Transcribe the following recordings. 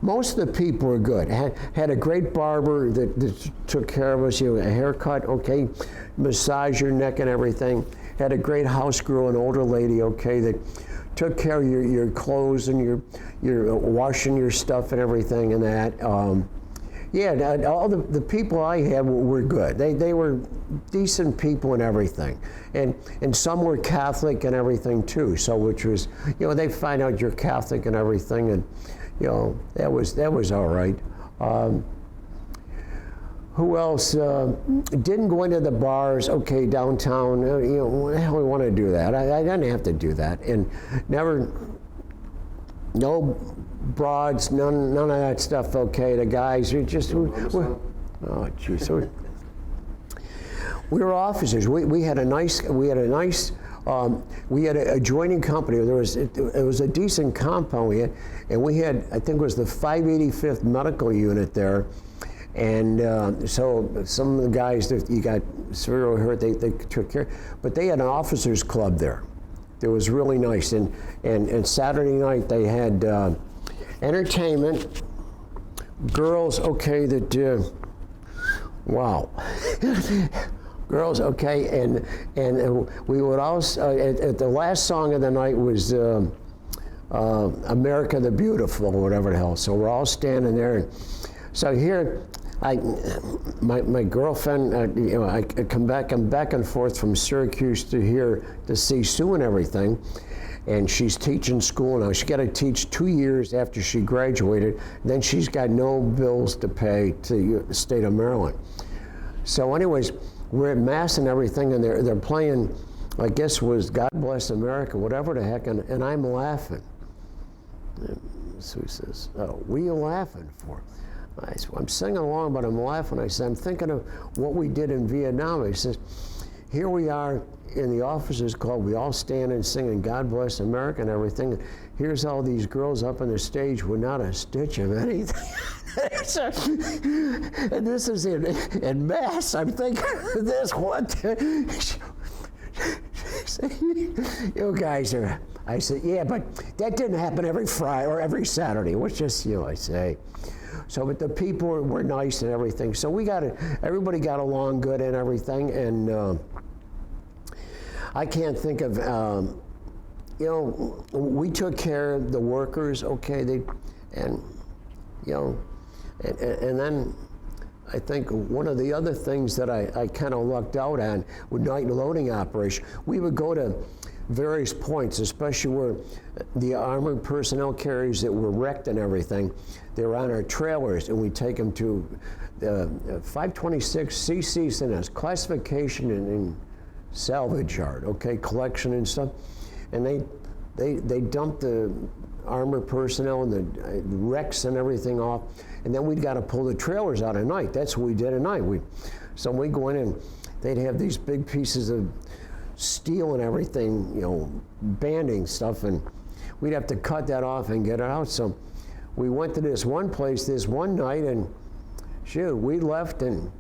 most of the people were good. Had a great barber that took care of us, a haircut, okay, massage your neck and everything. Had a great house girl, an older lady, okay, that took care of your clothes and your washing your stuff and everything and that. Yeah, all the people I had were good. They were decent people and everything. And some were Catholic and everything too, so which was, they find out you're Catholic and everything, and that was all right. Who else didn't go into the bars, okay, downtown, what the hell we want to do that? I didn't have to do that. And no broads, none of that stuff, okay. The guys, oh, jeez. We were officers. We had an adjoining company. It was a decent compound we had, and we had, I think it was the 585th Medical Unit there. And so some of the guys that you got severely hurt, they took care. But they had an officers club there. It was really nice. And Saturday night they had entertainment, girls, okay, wow. Girls, okay, and we would also, at the last song of the night was America the Beautiful, or whatever the hell. So we're all standing there. And so here, my girlfriend, I'm back and forth from Syracuse to here to see Sue and everything, and she's teaching school now. She got to teach 2 years after she graduated, then she's got no bills to pay to the state of Maryland. So anyways, we're at Mass and everything, and they're playing, I guess was God Bless America, whatever the heck, and I'm laughing. And Sue says, "Oh, what are you laughing for?" I'm singing along, but I'm laughing. I said, "I'm thinking of what we did in Vietnam." He says, "Here we are in the officers' club. We all stand and singing God Bless America and everything. Here's all these girls up on the stage with not a stitch of anything." And this is in Mass. I'm thinking of this. What? You guys are. I said, "Yeah, but that didn't happen every Friday or every Saturday. It was just I say." So, but the people were nice and everything. So everybody got along good and everything. And I can't think of, we took care of the workers, okay, and then I think one of the other things that I kind of lucked out on with night loading operation, we would go to various points, especially where the armored personnel carriers that were wrecked and everything, they were on our trailers, and we take them to the 526 CC in a classification and salvage yard, okay, collection and stuff, and they dumped the armored personnel and the wrecks and everything off, and then we'd got to pull the trailers out at night. That's what we did at night. So we go in and they'd have these big pieces of steel and everything, banding stuff, and we'd have to cut that off and get it out. So we went to this one place this one night, and shoot, we left, and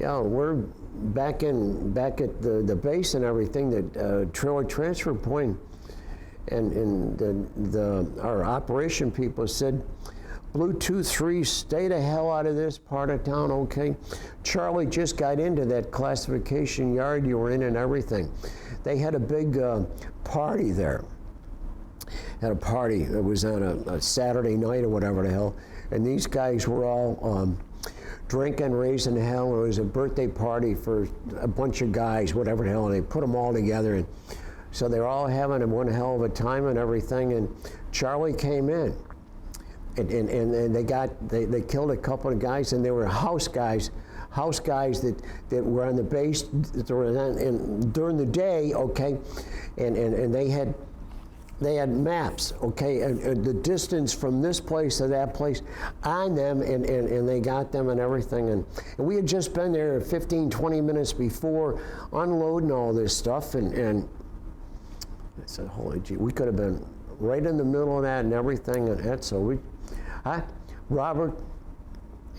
we're back at the base and everything, that trailer transfer point, and our operation people said, "Bluetooth 3, stay the hell out of this part of town, okay? Charlie just got into that classification yard you were in and everything." They had a big party there. Had a party. It was on a Saturday night or whatever the hell. And these guys were all drinking, raising hell. It was a birthday party for a bunch of guys, whatever the hell, and they put them all together. And so they were all having one hell of a time and everything. And Charlie came in. And they killed a couple of guys, and they were house guys that were on the base during the day, okay, and they had maps, okay, and the distance from this place to that place on them, and they got them and everything, and we had just been there 15, 20 minutes before unloading all this stuff, and I said, holy gee, we could have been right in the middle of that and everything, and that, so Robert,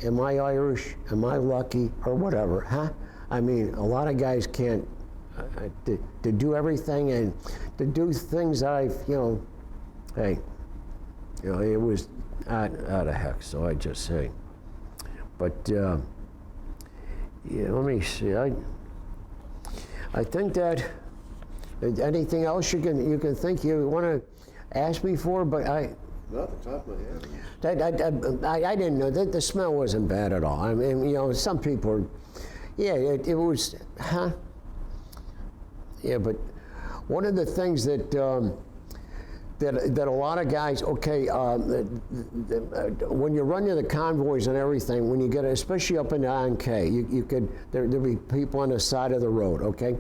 am I Irish? Am I lucky? Or whatever, huh? I mean, a lot of guys can't to do everything and to do things that hey, You know, it was out of heck, so I just say. But yeah, let me see. I think that anything else you can think you want to ask me for, but not the top of my head. I didn't know that the smell wasn't bad at all. I mean, you know, some people, yeah, it was, huh? Yeah, but one of the things that that a lot of guys, okay, when you're running the convoys and everything, when you get, especially up in the INK, you could, there'd be people on the side of the road, okay,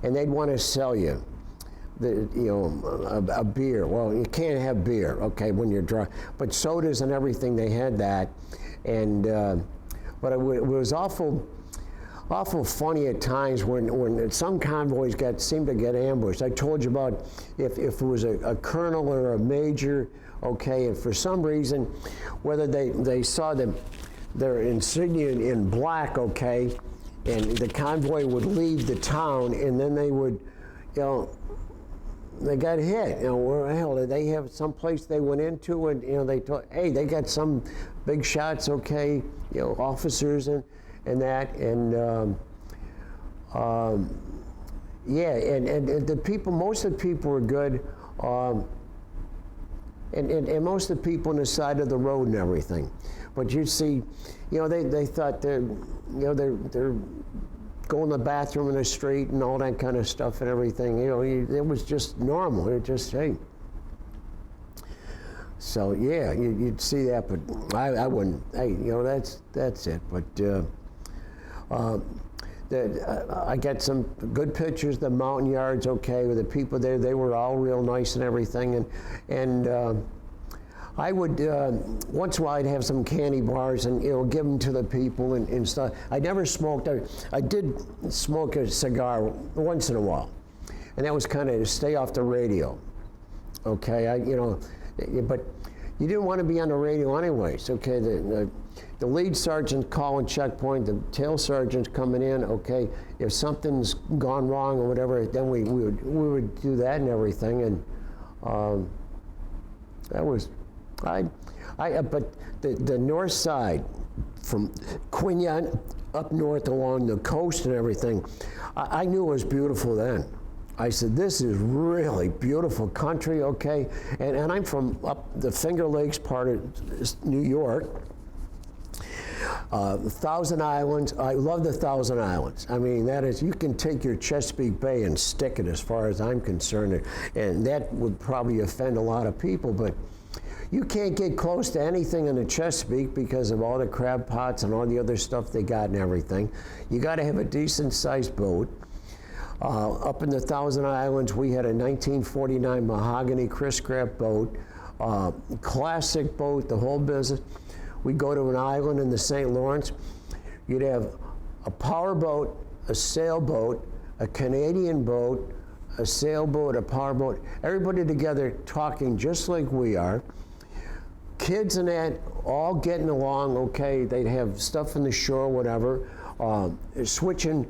and they'd want to sell you, a beer. Well, you can't have beer, okay, when you're drunk, but sodas and everything, they had that, and but it was awful funny at times when some convoys seemed to get ambushed. I told you about if it was a colonel or a major, okay, and for some reason, whether they saw their insignia in black, okay, and the convoy would leave the town, and then they would, they got hit. Where the hell did they have some place they went into, and they thought, hey, they got some big shots, okay, officers and that, and yeah, and the people, most of the people were good, and most of the people on the side of the road and everything. But you see, they thought they're going to the bathroom in the street and all that kind of stuff and everything. It was just normal. It just, hey. So yeah, you'd see that, but I wouldn't. Hey, that's it. But I got some good pictures. The mountain yards, okay, with the people there. They were all real nice and everything. And I would once in a while I'd have some candy bars and give them to the people and stuff. I never smoked. I did smoke a cigar once in a while, and that was kind of to stay off the radio. Okay, but you didn't want to be on the radio anyways. Okay, the lead sergeant calling checkpoint, the tail sergeant's coming in. Okay, if something's gone wrong or whatever, then we would do that and everything. And that was, but the north side, from Quin Yat up north along the coast and everything, I knew it was beautiful then. I said, this is really beautiful country, okay? And I'm from up the Finger Lakes part of New York. The Thousand Islands, I love the Thousand Islands. I mean, that is, you can take your Chesapeake Bay and stick it as far as I'm concerned. And that would probably offend a lot of people, but you can't get close to anything in the Chesapeake because of all the crab pots and all the other stuff they got and everything. You gotta have a decent sized boat. Up in the Thousand Islands, we had a 1949 mahogany Chris Craft boat, classic boat, the whole business. We'd go to an island in the St. Lawrence. You'd have a power boat, a sailboat, a Canadian boat, a sailboat, a power boat, everybody together talking just like we are. Kids and that, all getting along, okay, they'd have stuff in the shore, whatever, switching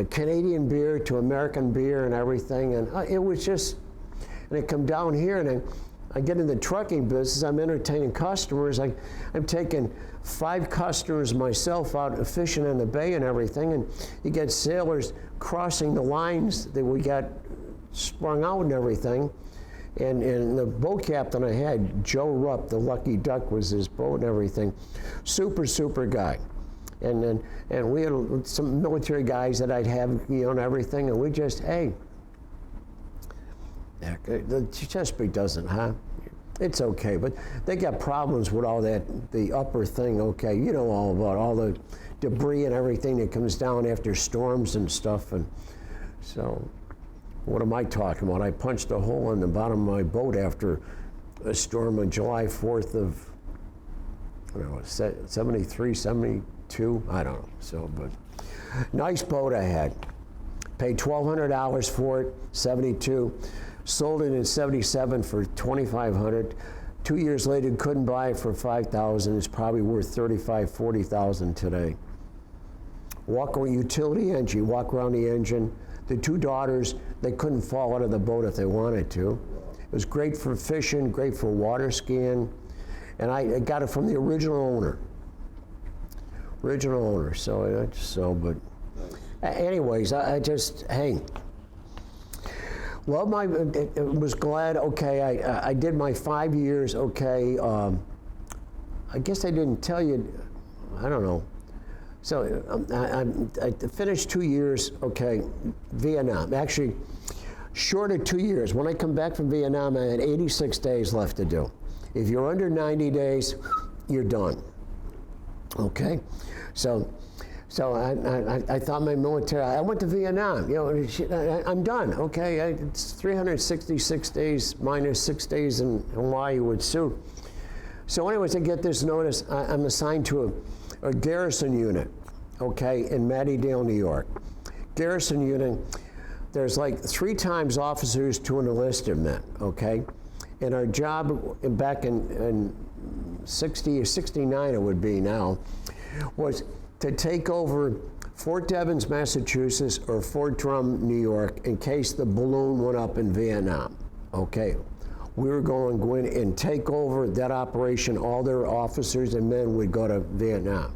Canadian beer to American beer and everything, and it was just, and I come down here and I get in the trucking business, I'm entertaining customers, I'm taking 5 customers myself out fishing in the bay and everything, and you get sailors crossing the lines that we got sprung out and everything, and the boat captain I had, Joe Rupp, the Lucky Duck was his boat and everything, super guy. And we had some military guys that I'd have, and everything, and we just, hey, the Chesapeake doesn't, huh? It's okay, but they got problems with all that, the upper thing, okay, all about all the debris and everything that comes down after storms and stuff, and so, what am I talking about? I punched a hole in the bottom of my boat after a storm on July 4th of, 73, 72, I don't know, so, but nice boat I had. Paid $1,200 for it, 72. Sold it in 77 for $2,500. 2 years later, couldn't buy it for $5,000. It's probably worth $35,000, $40,000 today. Walk around, utility engine, walk around the engine. The 2 daughters, they couldn't fall out of the boat if they wanted to. It was great for fishing, great for water skiing. And I got it from the original owner. But anyways, I just, hey, well, was glad, okay, I did my 5 years, okay. I guess I didn't tell you, I don't know. So I finished 2 years, okay, Vietnam. Actually, short of 2 years. When I come back from Vietnam, I had 86 days left to do. If you're under 90 days, you're done. Okay, so I thought my military. I went to Vietnam. You know, I'm done. Okay, it's 366 days minus 6 days in Hawaii with Sue. So, anyways, I get this notice. I'm assigned to a garrison unit. Okay, in Mattydale, New York. Garrison unit. There's like 3 times officers to an enlisted men. Okay, and our job back in 60 or 69 it would be now, was to take over Fort Devens, Massachusetts, or Fort Drum, New York, in case the balloon went up in Vietnam. Okay, we were going to go in and take over that operation. All their officers and men would go to Vietnam.